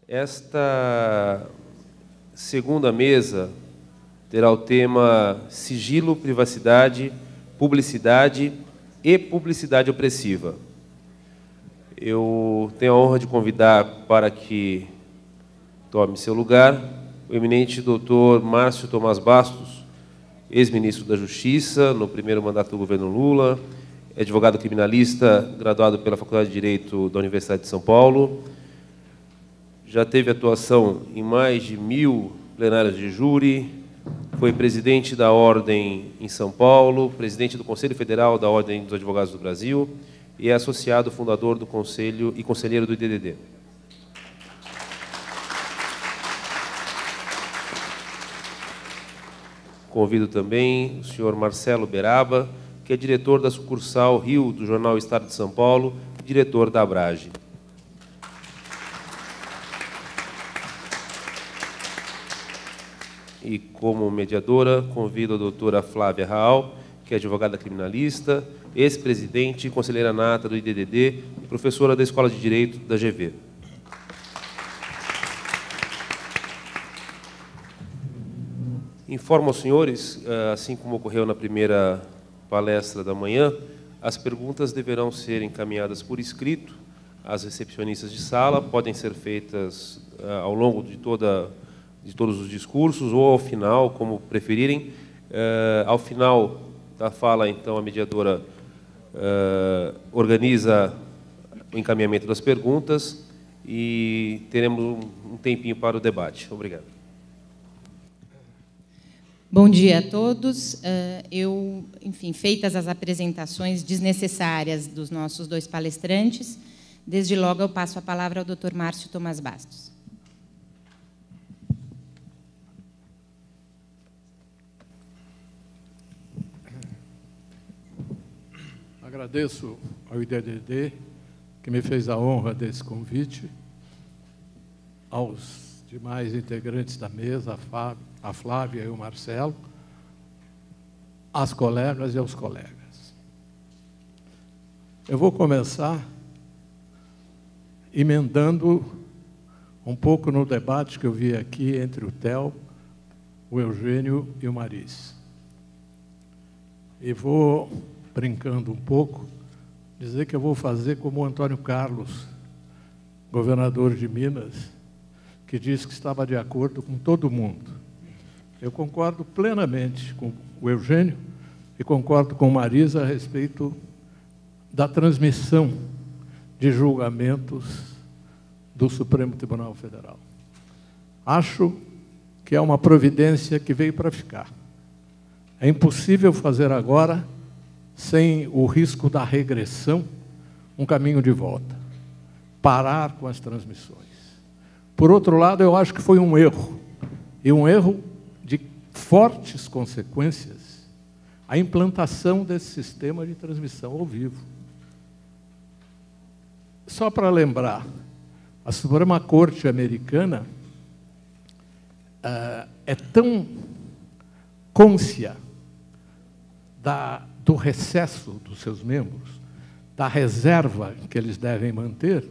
Esta segunda mesa terá o tema sigilo, privacidade, publicidade e publicidade opressiva. Eu tenho a honra de convidar para que tome seu lugar o eminente doutor Márcio Tomás Bastos, ex-ministro da Justiça no primeiro mandato do governo Lula, é advogado criminalista, graduado pela Faculdade de Direito da Universidade de São Paulo, já teve atuação em mais de 1000 plenários de júri, foi presidente da Ordem em São Paulo, presidente do Conselho Federal da Ordem dos Advogados do Brasil e é associado fundador do Conselho e conselheiro do IDDD. Convido também o senhor Marcelo Beraba, que é diretor da sucursal Rio do jornal Estado de São Paulo e diretor da Abrage. E, como mediadora, convido a doutora Flávia Raal, que é advogada criminalista, ex-presidente e conselheira nata do IDDD e professora da Escola de Direito da GV. Informo aos senhores, assim como ocorreu na primeira palestra da manhã, as perguntas deverão ser encaminhadas por escrito às recepcionistas de sala, podem ser feitas ao longo de todos os discursos ou ao final, como preferirem. Ao final da fala, então, a mediadora organiza o encaminhamento das perguntas e teremos um tempinho para o debate. Obrigado. Bom dia a todos. Enfim, feitas as apresentações desnecessárias dos nossos dois palestrantes, desde logo eu passo a palavra ao Dr. Márcio Tomás Bastos. Agradeço ao IDDD, que me fez a honra desse convite, aos demais integrantes da mesa, a Flávia e o Marcelo, às colegas e aos colegas. Eu vou começar emendando um pouco no debate que eu vi aqui entre o Theo, o Eugênio e o Maris. E vou, brincando um pouco, dizer que eu vou fazer como o Antônio Carlos, governador de Minas, que disse que estava de acordo com todo mundo. Eu concordo plenamente com o Eugênio e concordo com o Marisa a respeito da transmissão de julgamentos do Supremo Tribunal Federal. Acho que é uma providência que veio para ficar. É impossível fazer agora, sem o risco da regressão, um caminho de volta. Parar com as transmissões. Por outro lado, eu acho que foi um erro, e um erro de fortes consequências, a implantação desse sistema de transmissão ao vivo. Só para lembrar, a Suprema Corte americana é tão cônscia do recesso dos seus membros, da reserva que eles devem manter,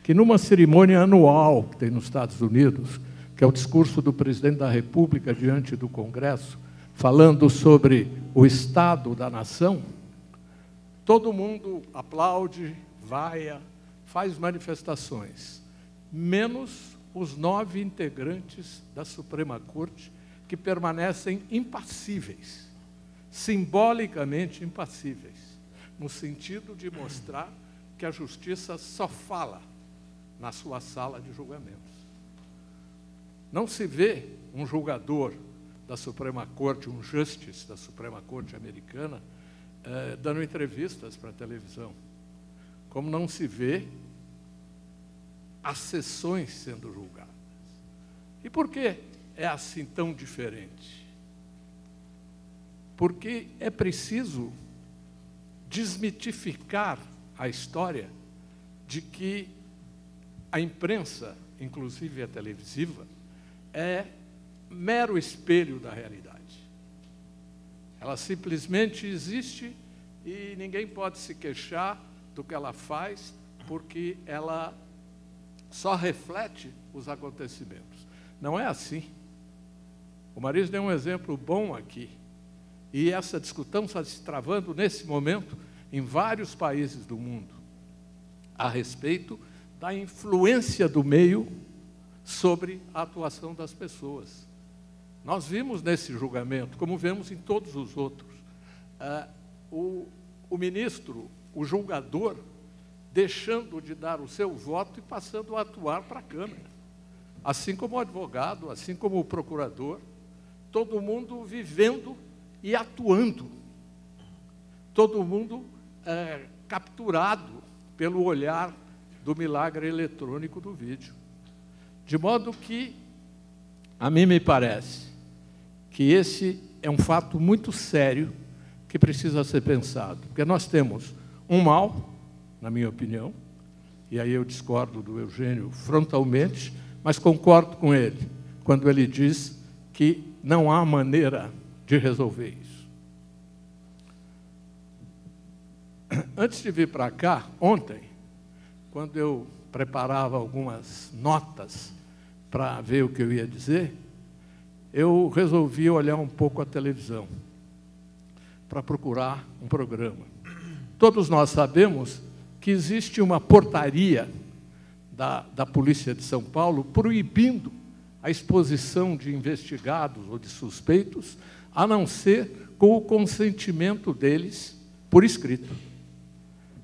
que numa cerimônia anual que tem nos Estados Unidos, que é o discurso do presidente da República diante do Congresso, falando sobre o estado da nação, todo mundo aplaude, vaia, faz manifestações, menos os 9 integrantes da Suprema Corte que permanecem impassíveis, simbolicamente impassíveis, no sentido de mostrar que a justiça só fala na sua sala de julgamentos. Não se vê um julgador da Suprema Corte, um justice da Suprema Corte americana, dando entrevistas para a televisão, como não se vê as sessões sendo julgadas. E por que é assim tão diferente? Porque é preciso desmitificar a história de que a imprensa, inclusive a televisiva, é mero espelho da realidade. Ela simplesmente existe e ninguém pode se queixar do que ela faz, porque ela só reflete os acontecimentos. Não é assim. O Mariz deu um exemplo bom aqui. E essa discussão está se travando nesse momento em vários países do mundo, a respeito da influência do meio sobre a atuação das pessoas. Nós vimos nesse julgamento, como vemos em todos os outros, o ministro, o julgador, deixando de dar o seu voto e passando a atuar para a Câmara. Assim como o advogado, assim como o procurador, todo mundo vivendo e atuando. Todo mundo capturado pelo olhar do milagre eletrônico do vídeo. De modo que, a mim me parece, que esse é um fato muito sério que precisa ser pensado. Porque nós temos um mal, na minha opinião, e aí eu discordo do Eugênio frontalmente, mas concordo com ele, quando ele diz que não há maneira de resolver isso. Antes de vir para cá, ontem, quando eu preparava algumas notas para ver o que eu ia dizer, eu resolvi olhar um pouco a televisão para procurar um programa. Todos nós sabemos que existe uma portaria da Polícia de São Paulo proibindo a exposição de investigados ou de suspeitos, a não ser com o consentimento deles por escrito.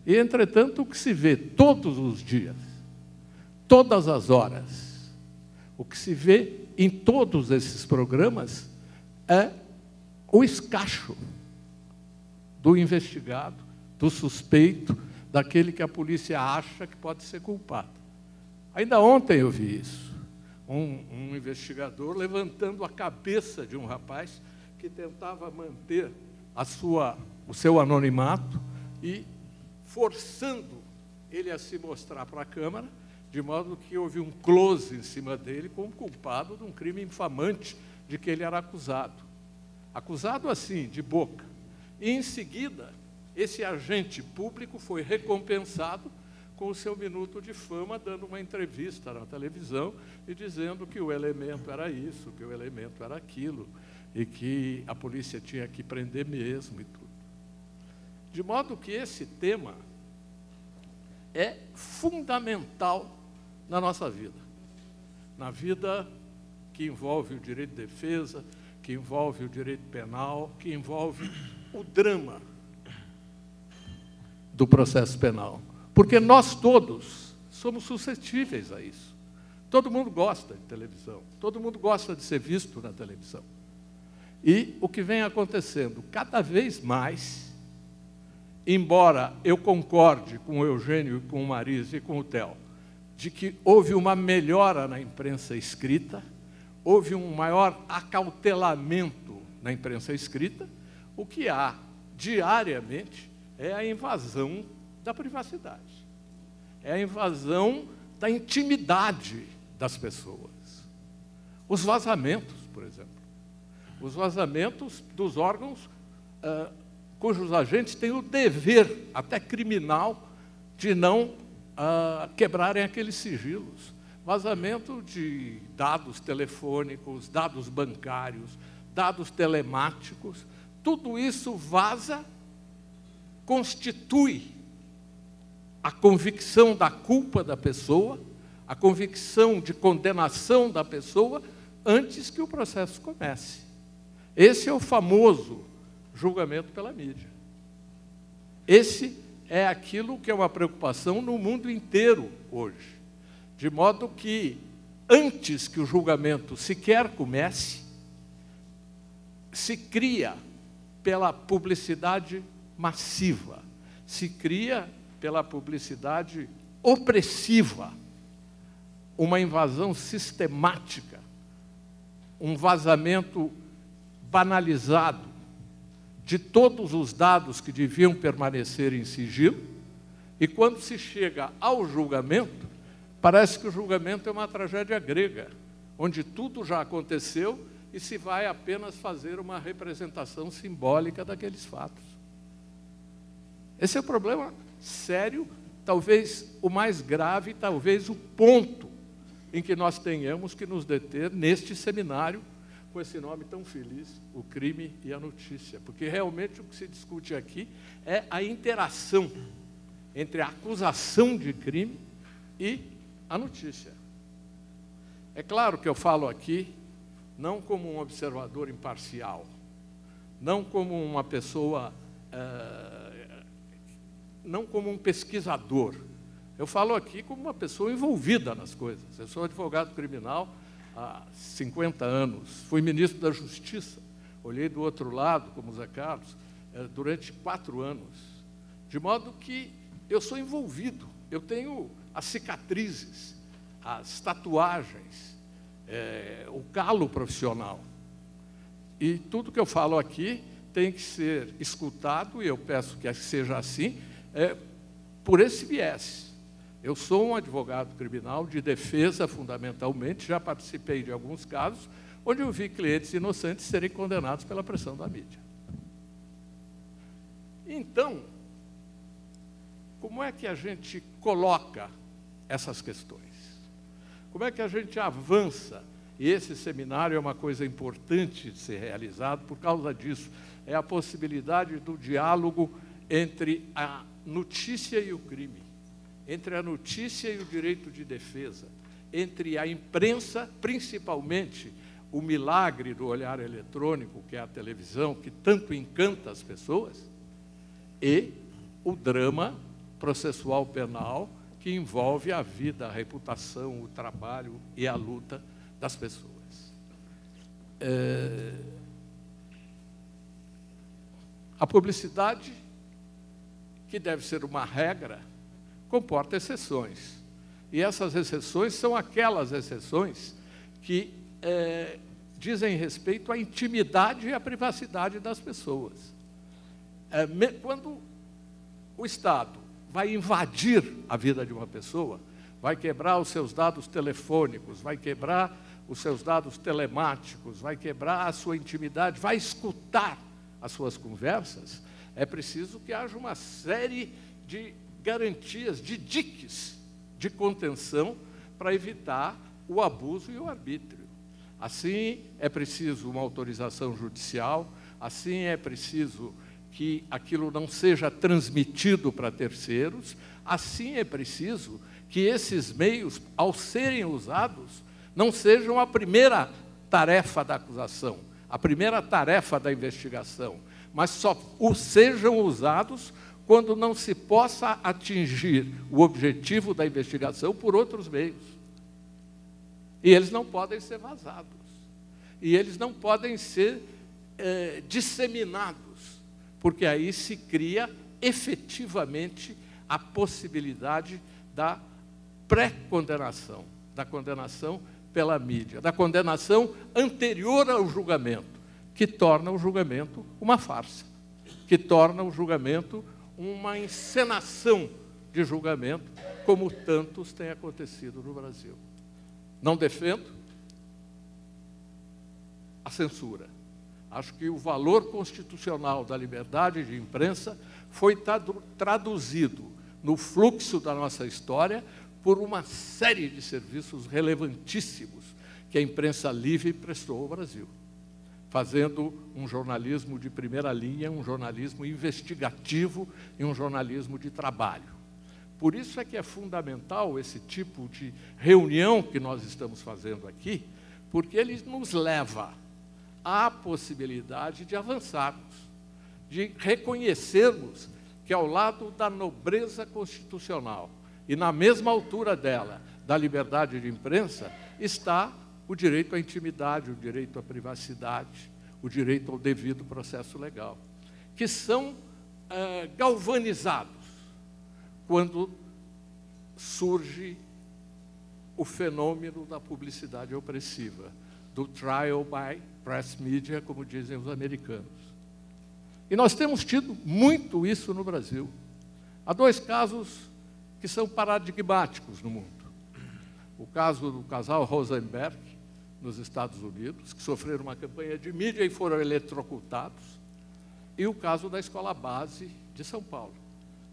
E, entretanto, o que se vê todos os dias, todas as horas, o que se vê em todos esses programas é o escacho do investigado, do suspeito, daquele que a polícia acha que pode ser culpado. Ainda ontem eu vi isso. Um investigador levantando a cabeça de um rapaz que tentava manter o seu anonimato e forçando ele a se mostrar para a Câmara, de modo que houve um close em cima dele como culpado de um crime infamante de que ele era acusado. Acusado assim, de boca. E, em seguida, esse agente público foi recompensado com o seu minuto de fama, dando uma entrevista na televisão e dizendo que o elemento era isso, que o elemento era aquilo, e que a polícia tinha que prender mesmo e tudo. De modo que esse tema é fundamental na nossa vida. Na vida que envolve o direito de defesa, que envolve o direito penal, que envolve o drama do processo penal. Porque nós todos somos suscetíveis a isso. Todo mundo gosta de televisão, todo mundo gosta de ser visto na televisão. E o que vem acontecendo cada vez mais, embora eu concorde com o Eugênio, com o Mariz e com o Theo, de que houve uma melhora na imprensa escrita, houve um maior acautelamento na imprensa escrita, o que há diariamente é a invasão da privacidade, é a invasão da intimidade das pessoas. Os vazamentos, por exemplo. Os vazamentos dos órgãos cujos agentes têm o dever, até criminal, de não quebrarem aqueles sigilos. Vazamento de dados telefônicos, dados bancários, dados telemáticos, tudo isso vaza, constitui a convicção da culpa da pessoa, a convicção de condenação da pessoa antes que o processo comece. Esse é o famoso julgamento pela mídia. Esse é aquilo que é uma preocupação no mundo inteiro hoje. De modo que, antes que o julgamento sequer comece, se cria pela publicidade massiva, se cria pela publicidade opressiva, uma invasão sistemática, um vazamento banalizado de todos os dados que deviam permanecer em sigilo, e quando se chega ao julgamento, parece que o julgamento é uma tragédia grega, onde tudo já aconteceu e se vai apenas fazer uma representação simbólica daqueles fatos. Esse é o problema sério, talvez o mais grave, talvez o ponto em que nós tenhamos que nos deter neste seminário, com esse nome tão feliz, O Crime e a Notícia. Porque realmente o que se discute aqui é a interação entre a acusação de crime e a notícia. É claro que eu falo aqui não como um observador imparcial, não como uma pessoa, não como um pesquisador. Eu falo aqui como uma pessoa envolvida nas coisas. Eu sou advogado criminal há 50 anos, fui ministro da Justiça, olhei do outro lado, como Zé Carlos, durante 4 anos. De modo que eu sou envolvido, eu tenho as cicatrizes, as tatuagens, o calo profissional. E tudo que eu falo aqui tem que ser escutado, e eu peço que seja assim, por esse viés. Eu sou um advogado criminal de defesa, fundamentalmente, já participei de alguns casos, onde eu vi clientes inocentes serem condenados pela pressão da mídia. Então, como é que a gente coloca essas questões? Como é que a gente avança? E esse seminário é uma coisa importante de ser realizado por causa disso. É a possibilidade do diálogo entre a notícia e o crime, entre a notícia e o direito de defesa, entre a imprensa, principalmente o milagre do olhar eletrônico, que é a televisão, que tanto encanta as pessoas, e o drama processual penal, que envolve a vida, a reputação, o trabalho e a luta das pessoas. A publicidade, que deve ser uma regra, comporta exceções. E essas exceções são aquelas exceções que dizem respeito à intimidade e à privacidade das pessoas. Quando o Estado vai invadir a vida de uma pessoa, vai quebrar os seus dados telefônicos, vai quebrar os seus dados telemáticos, vai quebrar a sua intimidade, vai escutar as suas conversas, é preciso que haja uma série de garantias, de diques de contenção para evitar o abuso e o arbítrio. Assim, é preciso uma autorização judicial, assim é preciso que aquilo não seja transmitido para terceiros, assim é preciso que esses meios, ao serem usados, não sejam a primeira tarefa da acusação, a primeira tarefa da investigação, mas só sejam usados quando não se possa atingir o objetivo da investigação por outros meios. E eles não podem ser vazados. E eles não podem ser disseminados, porque aí se cria efetivamente a possibilidade da pré-condenação, da condenação pela mídia, da condenação anterior ao julgamento, que torna o julgamento uma farsa, que torna o julgamento uma encenação de julgamento, como tantos têm acontecido no Brasil. Não defendo a censura. Acho que o valor constitucional da liberdade de imprensa foi traduzido no fluxo da nossa história por uma série de serviços relevantíssimos que a imprensa livre prestou ao Brasil, fazendo um jornalismo de primeira linha, um jornalismo investigativo e um jornalismo de trabalho. Por isso é que é fundamental esse tipo de reunião que nós estamos fazendo aqui, porque ele nos leva à possibilidade de avançarmos, de reconhecermos que, ao lado da nobreza constitucional e na mesma altura dela, da liberdade de imprensa, está o direito à intimidade, o direito à privacidade, o direito ao devido processo legal, que são galvanizados quando surge o fenômeno da publicidade opressiva, do trial by press media, como dizem os americanos. E nós temos tido muito isso no Brasil. Há dois casos que são paradigmáticos no mundo. O caso do casal Rosenberg, nos Estados Unidos, que sofreram uma campanha de mídia e foram eletrocutados, e o caso da Escola Base de São Paulo,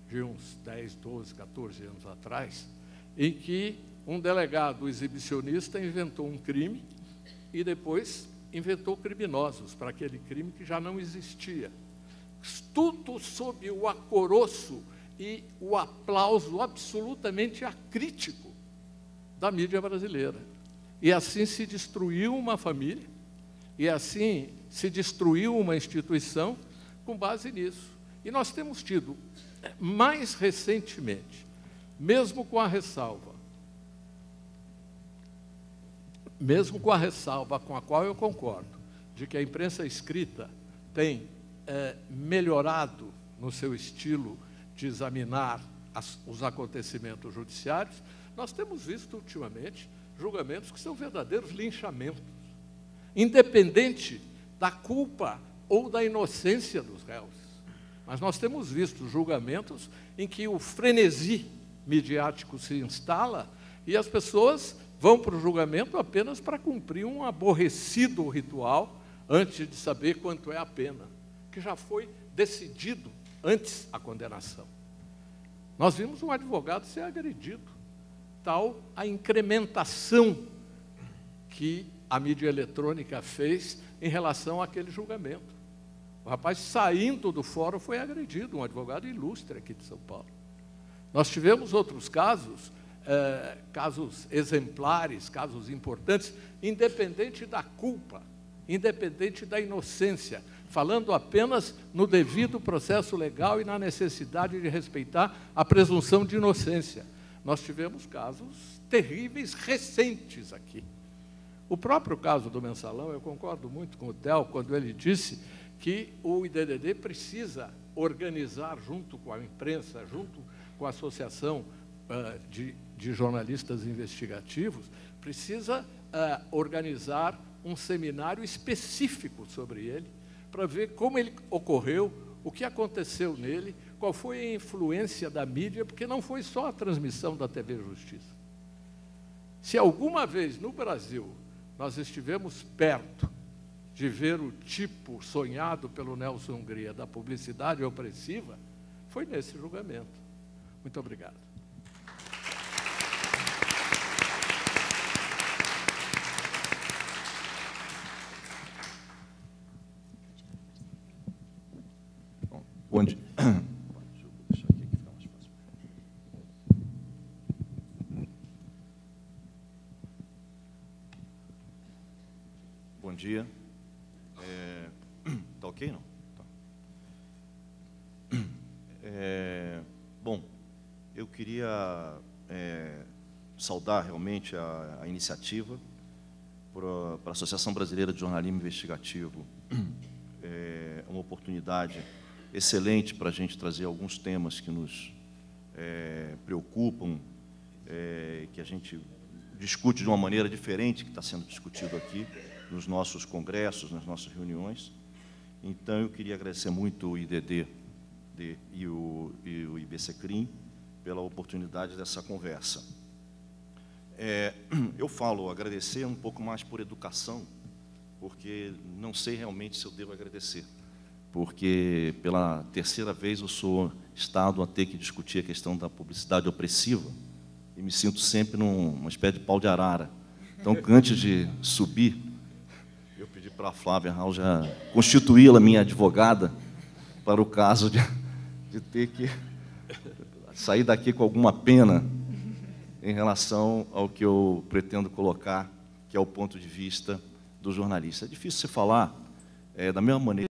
de uns 10, 12, 14 anos atrás, em que um delegado exibicionista inventou um crime e depois inventou criminosos para aquele crime que já não existia. Tudo sob o acoroço e o aplauso absolutamente acrítico da mídia brasileira. E assim se destruiu uma família, e assim se destruiu uma instituição com base nisso. E nós temos tido, mais recentemente, mesmo com a ressalva com a qual eu concordo, de que a imprensa escrita tem melhorado no seu estilo de examinar os acontecimentos judiciários, nós temos visto ultimamente julgamentos que são verdadeiros linchamentos, independente da culpa ou da inocência dos réus. Mas nós temos visto julgamentos em que o frenesi midiático se instala e as pessoas vão para o julgamento apenas para cumprir um aborrecido ritual antes de saber quanto é a pena, que já foi decidido antes a condenação. Nós vimos um advogado ser agredido, tal a incrementação que a mídia eletrônica fez em relação àquele julgamento. O rapaz, saindo do fórum, foi agredido, um advogado ilustre aqui de São Paulo. Nós tivemos outros casos, casos exemplares, casos importantes, independente da culpa, independente da inocência, falando apenas no devido processo legal e na necessidade de respeitar a presunção de inocência. Nós tivemos casos terríveis recentes aqui. O próprio caso do Mensalão, eu concordo muito com o Theo, quando ele disse que o IDDD precisa organizar, junto com a imprensa, junto com a Associação de Jornalistas Investigativos, precisa organizar um seminário específico sobre ele, para ver como ele ocorreu, o que aconteceu nele, qual foi a influência da mídia, porque não foi só a transmissão da TV Justiça. Se alguma vez no Brasil nós estivemos perto de ver o tipo sonhado pelo Nelson Hungria da publicidade opressiva, foi nesse julgamento. Muito obrigado. Bom dia. Deixa eu deixar aqui que fica mais fácil. Bom dia. Tá ok, não? Tá. Bom, eu queria saudar realmente a iniciativa para a Associação Brasileira de Jornalismo Investigativo. É uma oportunidade excelente para a gente trazer alguns temas que nos preocupam, que a gente discute de uma maneira diferente que está sendo discutido aqui nos nossos congressos, nas nossas reuniões. Então, eu queria agradecer muito o IDD e o IBCCRIM pela oportunidade dessa conversa. Eu falo agradecer um pouco mais por educação, porque não sei realmente se eu devo agradecer, porque pela terceira vez eu sou Estado a ter que discutir a questão da publicidade opressiva e me sinto sempre numa espécie de pau de arara. Então, antes de subir, eu pedi para a Flávia Raul já constituí-la minha advogada para o caso de ter que sair daqui com alguma pena em relação ao que eu pretendo colocar, que é o ponto de vista do jornalista. É difícil você falar da mesma maneira